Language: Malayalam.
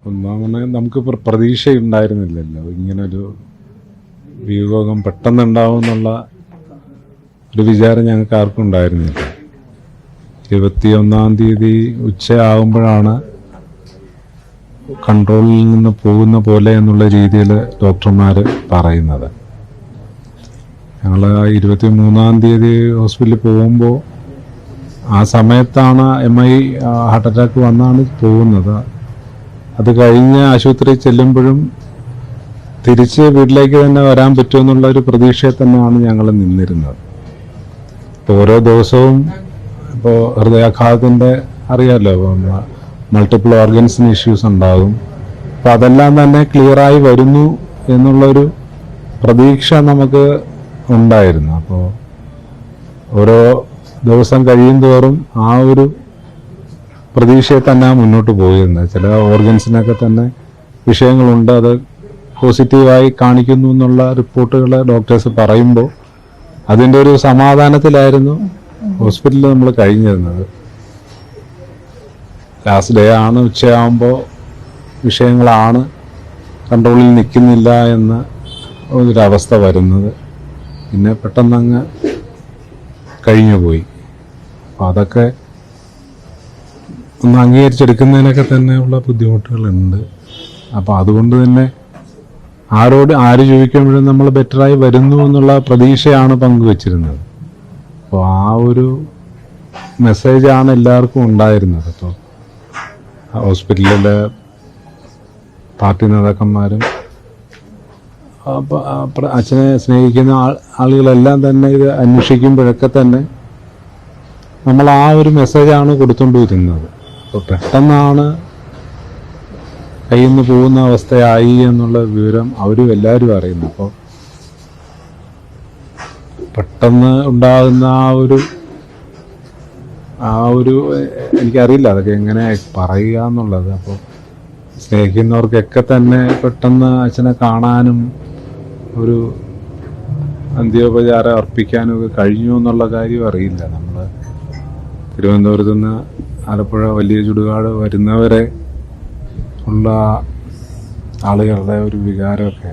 ഒന്നാമത് നമുക്ക് പ്രതീക്ഷയുണ്ടായിരുന്നില്ലല്ലോ ഇങ്ങനൊരു വിയോഗം പെട്ടെന്നുണ്ടാവും എന്നുള്ള ഒരു വിചാരം ഞങ്ങൾക്ക് ആർക്കും ഉണ്ടായിരുന്നില്ല. 21-ാം തീയതി ഉച്ചയാകുമ്പോഴാണ് കൺട്രോളിൽ നിന്ന് പോകുന്ന പോലെ എന്നുള്ള രീതിയിൽ ഡോക്ടർമാർ പറയുന്നത്. ഞങ്ങൾ 23-ാം തീയതി ഹോസ്പിറ്റലിൽ പോകുമ്പോൾ ആ സമയത്താണ് MI ഹാർട്ട് അറ്റാക്ക് വന്നാണ് പോകുന്നത്. അത് കഴിഞ്ഞ് ആശുപത്രി ചെല്ലുമ്പോഴും തിരിച്ച് വീട്ടിലേക്ക് തന്നെ വരാൻ പറ്റുമെന്നുള്ള ഒരു പ്രതീക്ഷയിൽ തന്നെയാണ് ഞങ്ങൾ നിന്നിരുന്നത്. ഇപ്പോൾ ഓരോ ദിവസവും ഇപ്പോൾ ഹൃദയാഘാതത്തിൻ്റെ അറിയാമല്ലോ, മൾട്ടിപ്പിൾ ഓർഗൻസിന് ഇഷ്യൂസ് ഉണ്ടാകും. അപ്പോൾ അതെല്ലാം തന്നെ ക്ലിയറായി വരുന്നു എന്നുള്ളൊരു പ്രതീക്ഷ നമുക്ക് ഉണ്ടായിരുന്നു. അപ്പോൾ ഓരോ ദിവസം കഴിയും തോറും ആ ഒരു പ്രതീക്ഷയെ തന്നെ മുന്നോട്ട് പോയിരുന്നത്. ചില ഓർഗൻസിനൊക്കെ തന്നെ വിഷയങ്ങളുണ്ട്, അത് പോസിറ്റീവായി കാണിക്കുന്നു എന്നുള്ള റിപ്പോർട്ടുകൾ ഡോക്ടേഴ്സ് പറയുമ്പോൾ അതിൻ്റെ ഒരു സമാധാനത്തിലായിരുന്നു ഹോസ്പിറ്റലിൽ നമ്മൾ കഴിഞ്ഞിരുന്നത്. ലാസ്റ്റ് ഡേ ആണ് ഉച്ചയാകുമ്പോൾ വിഷയങ്ങളാണ് കൺട്രോളിൽ നിൽക്കുന്നില്ല എന്ന ഒരവസ്ഥ വരുന്നത്. പിന്നെ പെട്ടെന്നങ്ങ് കഴിഞ്ഞു പോയി. അപ്പോൾ അതൊക്കെ ഒന്ന് അംഗീകരിച്ചെടുക്കുന്നതിനൊക്കെ തന്നെയുള്ള ബുദ്ധിമുട്ടുകളുണ്ട്. അപ്പോൾ അതുകൊണ്ട് തന്നെ ആര് ചോദിക്കുമ്പോഴും നമ്മൾ ബെറ്ററായി വരുന്നു എന്നുള്ള പ്രതീക്ഷയാണ് പങ്കുവച്ചിരുന്നത്. അപ്പോൾ ആ ഒരു മെസ്സേജാണ് എല്ലാവർക്കും ഉണ്ടായിരുന്നത്. അപ്പോൾ ഹോസ്പിറ്റലിലെ പാർട്ടി നേതാക്കന്മാരും അച്ഛനെ സ്നേഹിക്കുന്ന ആളുകളെല്ലാം തന്നെ ഇത് അന്വേഷിക്കുമ്പോഴൊക്കെ തന്നെ നമ്മൾ ആ ഒരു മെസ്സേജാണ് കൊടുത്തുകൊണ്ടിരുന്നത്. അപ്പോൾ പെട്ടെന്നാണ് കയ്യിൽ നിന്ന് പോകുന്ന അവസ്ഥയായി എന്നുള്ള വിവരം അവരും എല്ലാവരും അറിയുന്നു. അപ്പോൾ പെട്ടെന്ന് ഉണ്ടാകുന്ന ആ ഒരു എനിക്കറിയില്ല അതൊക്കെ എങ്ങനെ പറയുക എന്നുള്ളത്. അപ്പോൾ സ്നേഹിക്കുന്നവർക്കൊക്കെ തന്നെ പെട്ടെന്ന് അച്ഛനെ കാണാനും ഒരു അന്ത്യോപചാരം അർപ്പിക്കാനും ഒക്കെ കഴിഞ്ഞു എന്നുള്ള കാര്യം അറിയില്ല. നമ്മൾ തിരുവനന്തപുരത്ത് നിന്ന് ആലപ്പുഴ വലിയ ചുടുകാട് വരുന്നവരെ ഉള്ള ആളുകളുടെ ഒരു വികാരമൊക്കെ